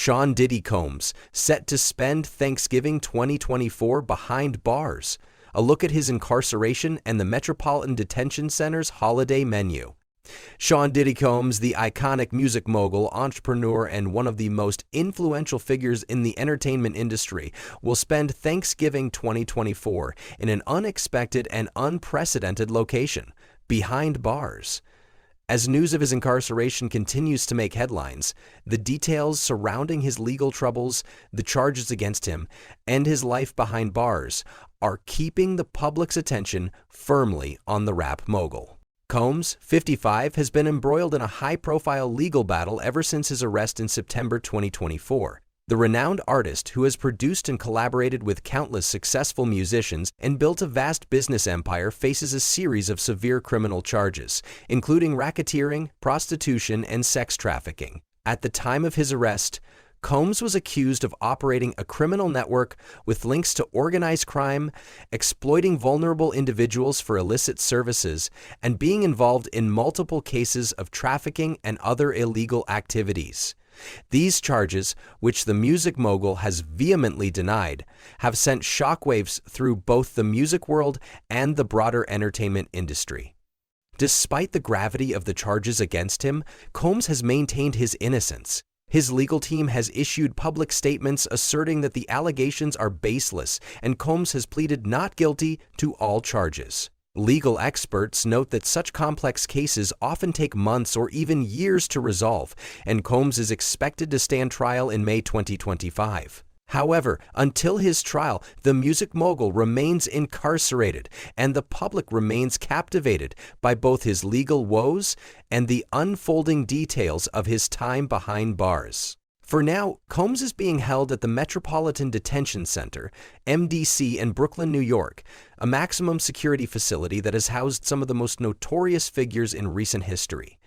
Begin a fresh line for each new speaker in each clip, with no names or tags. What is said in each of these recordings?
Sean Diddy Combs, set to spend Thanksgiving 2024 behind bars. A look at his incarceration and the Metropolitan Detention Center's holiday menu. Sean Diddy Combs, the iconic music mogul, entrepreneur, and one of the most influential figures in the entertainment industry, will spend Thanksgiving 2024 in an unexpected and unprecedented location, behind bars. As news of his incarceration continues to make headlines, the details surrounding his legal troubles, the charges against him, and his life behind bars are keeping the public's attention firmly on the rap mogul. Combs, 55, has been embroiled in a high-profile legal battle ever since his arrest in September 2024. The renowned artist, who has produced and collaborated with countless successful musicians and built a vast business empire, faces a series of severe criminal charges, including racketeering, prostitution, and sex trafficking. At the time of his arrest, Combs was accused of operating a criminal network with links to organized crime, exploiting vulnerable individuals for illicit services, and being involved in multiple cases of trafficking and other illegal activities. These charges, which the music mogul has vehemently denied, have sent shockwaves through both the music world and the broader entertainment industry. Despite the gravity of the charges against him, Combs has maintained his innocence. His legal team has issued public statements asserting that the allegations are baseless, and Combs has pleaded not guilty to all charges. Legal experts note that such complex cases often take months or even years to resolve, and Combs is expected to stand trial in May 2025. However, until his trial, the music mogul remains incarcerated, and the public remains captivated by both his legal woes and the unfolding details of his time behind bars. For now, Combs is being held at the Metropolitan Detention Center, MDC, in Brooklyn, New York, a maximum security facility that has housed some of the most notorious figures in recent history.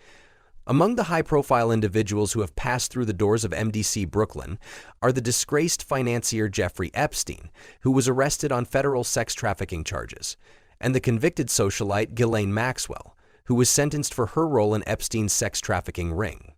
Among the high-profile individuals who have passed through the doors of MDC Brooklyn are the disgraced financier Jeffrey Epstein, who was arrested on federal sex trafficking charges, and the convicted socialite Ghislaine Maxwell, who was sentenced for her role in Epstein's sex trafficking ring.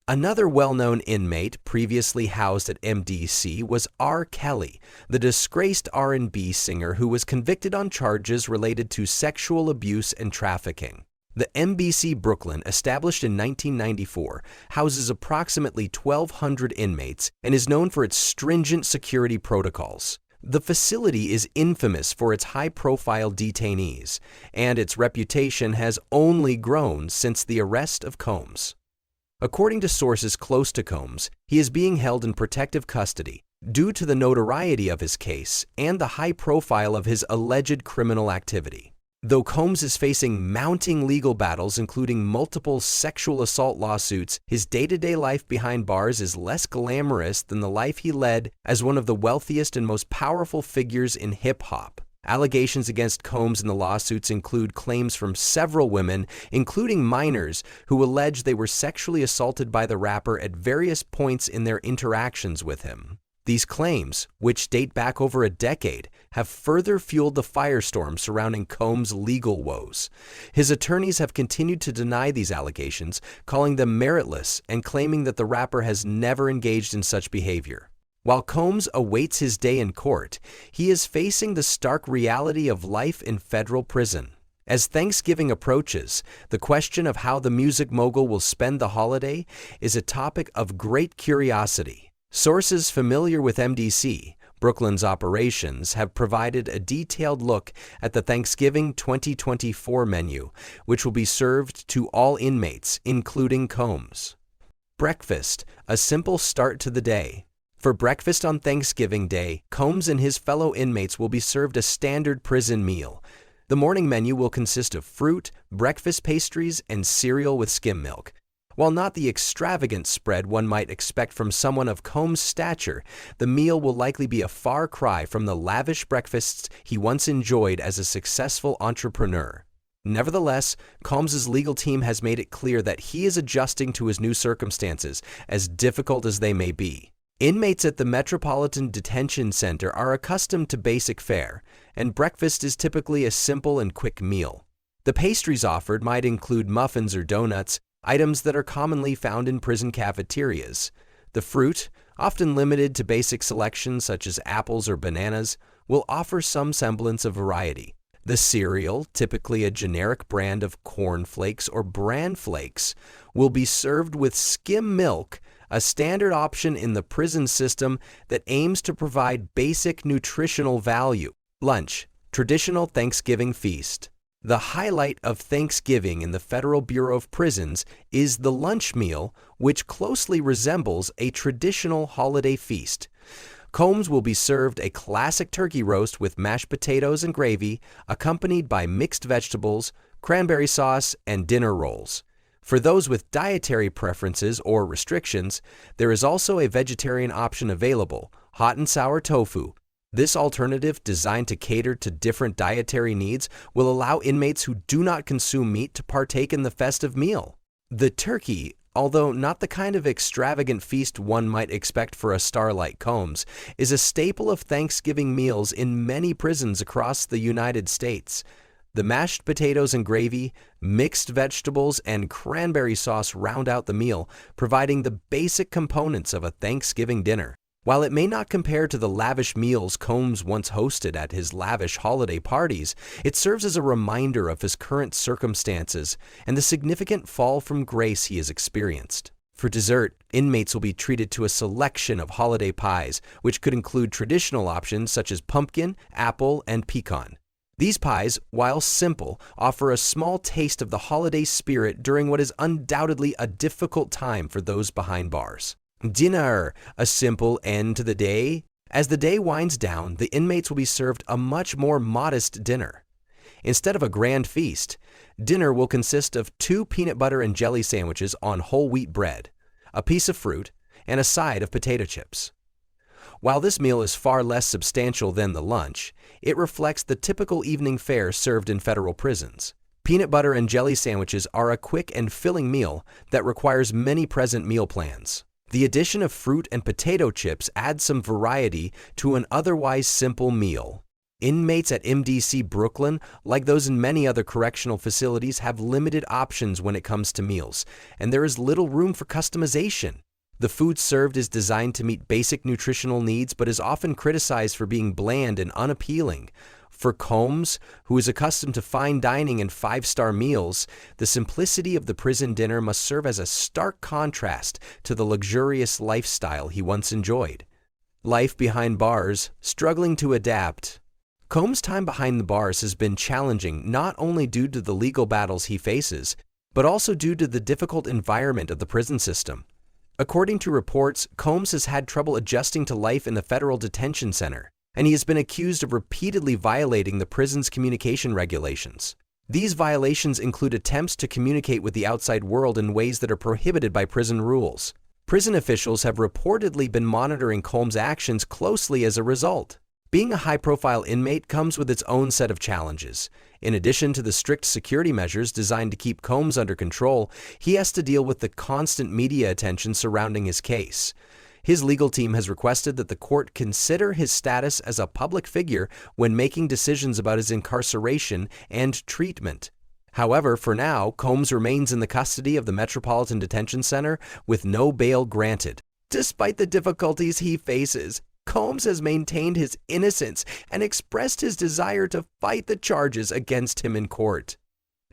Another well-known inmate previously housed at MDC was R. Kelly, the disgraced R&B singer who was convicted on charges related to sexual abuse and trafficking. The MDC Brooklyn, established in 1994, houses approximately 1,200 inmates and is known for its stringent security protocols. The facility is infamous for its high-profile detainees, and its reputation has only grown since the arrest of Combs. According to sources close to Combs, he is being held in protective custody due to the notoriety of his case and the high profile of his alleged criminal activity. Though Combs is facing mounting legal battles, including multiple sexual assault lawsuits, his day-to-day life behind bars is less glamorous than the life he led as one of the wealthiest and most powerful figures in hip-hop. Allegations against Combs in the lawsuits include claims from several women, including minors, who allege they were sexually assaulted by the rapper at various points in their interactions with him. These claims, which date back over a decade, have further fueled the firestorm surrounding Combs' legal woes. His attorneys have continued to deny these allegations, calling them meritless and claiming that the rapper has never engaged in such behavior. While Combs awaits his day in court, he is facing the stark reality of life in federal prison. As Thanksgiving approaches, the question of how the music mogul will spend the holiday is a topic of great curiosity. Sources familiar with MDC, Brooklyn's operations, have provided a detailed look at the Thanksgiving 2024 menu, which will be served to all inmates, including Combs. Breakfast, a simple start to the day. For breakfast on Thanksgiving Day, Combs and his fellow inmates will be served a standard prison meal. The morning menu will consist of fruit, breakfast pastries, and cereal with skim milk. While not the extravagant spread one might expect from someone of Combs' stature, the meal will likely be a far cry from the lavish breakfasts he once enjoyed as a successful entrepreneur. Nevertheless, Combs' legal team has made it clear that he is adjusting to his new circumstances, as difficult as they may be. Inmates at the Metropolitan Detention Center are accustomed to basic fare, and breakfast is typically a simple and quick meal. The pastries offered might include muffins or donuts, items that are commonly found in prison cafeterias. The fruit, often limited to basic selections such as apples or bananas, will offer some semblance of variety. The cereal, typically a generic brand of corn flakes or bran flakes, will be served with skim milk, a standard option in the prison system that aims to provide basic nutritional value. Lunch, traditional Thanksgiving feast. The highlight of Thanksgiving in the Federal Bureau of Prisons is the lunch meal, which closely resembles a traditional holiday feast. Combs will be served a classic turkey roast with mashed potatoes and gravy, accompanied by mixed vegetables, cranberry sauce, and dinner rolls. For those with dietary preferences or restrictions, there is also a vegetarian option available, hot and sour tofu. This alternative, designed to cater to different dietary needs, will allow inmates who do not consume meat to partake in the festive meal. The turkey, although not the kind of extravagant feast one might expect for a star like Combs, is a staple of Thanksgiving meals in many prisons across the United States. The mashed potatoes and gravy, mixed vegetables, and cranberry sauce round out the meal, providing the basic components of a Thanksgiving dinner. While it may not compare to the lavish meals Combs once hosted at his lavish holiday parties, it serves as a reminder of his current circumstances and the significant fall from grace he has experienced. For dessert, inmates will be treated to a selection of holiday pies, which could include traditional options such as pumpkin, apple, and pecan. These pies, while simple, offer a small taste of the holiday spirit during what is undoubtedly a difficult time for those behind bars. Dinner, a simple end to the day. As the day winds down, the inmates will be served a much more modest dinner. Instead of a grand feast, dinner will consist of 2 peanut butter and jelly sandwiches on whole wheat bread, a piece of fruit, and a side of potato chips. While this meal is far less substantial than the lunch, it reflects the typical evening fare served in federal prisons. Peanut butter and jelly sandwiches are a quick and filling meal that requires many present meal plans. The addition of fruit and potato chips adds some variety to an otherwise simple meal. Inmates at MDC Brooklyn, like those in many other correctional facilities, have limited options when it comes to meals, and there is little room for customization. The food served is designed to meet basic nutritional needs, but is often criticized for being bland and unappealing. For Combs, who is accustomed to fine dining and 5-star meals, the simplicity of the prison dinner must serve as a stark contrast to the luxurious lifestyle he once enjoyed. Life behind bars, struggling to adapt. Combs' time behind the bars has been challenging not only due to the legal battles he faces, but also due to the difficult environment of the prison system. According to reports, Combs has had trouble adjusting to life in the Federal Detention Center, and he has been accused of repeatedly violating the prison's communication regulations. These violations include attempts to communicate with the outside world in ways that are prohibited by prison rules. Prison officials have reportedly been monitoring Combs' actions closely as a result. Being a high-profile inmate comes with its own set of challenges. In addition to the strict security measures designed to keep Combs under control, he has to deal with the constant media attention surrounding his case. His legal team has requested that the court consider his status as a public figure when making decisions about his incarceration and treatment. However, for now, Combs remains in the custody of the Metropolitan Detention Center with no bail granted. Despite the difficulties he faces, Combs has maintained his innocence and expressed his desire to fight the charges against him in court.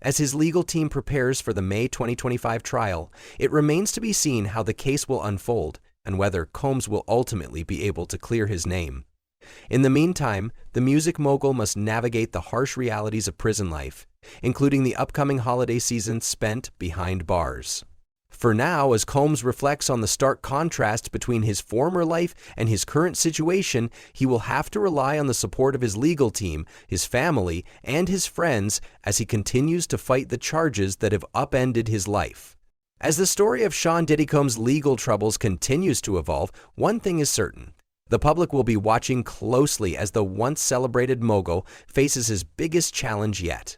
As his legal team prepares for the May 2025 trial, it remains to be seen how the case will unfold and whether Combs will ultimately be able to clear his name. In the meantime, the music mogul must navigate the harsh realities of prison life, including the upcoming holiday season spent behind bars. For now, as Combs reflects on the stark contrast between his former life and his current situation, he will have to rely on the support of his legal team, his family, and his friends as he continues to fight the charges that have upended his life. As the story of Sean Diddy Combs' legal troubles continues to evolve, one thing is certain. The public will be watching closely as the once celebrated mogul faces his biggest challenge yet.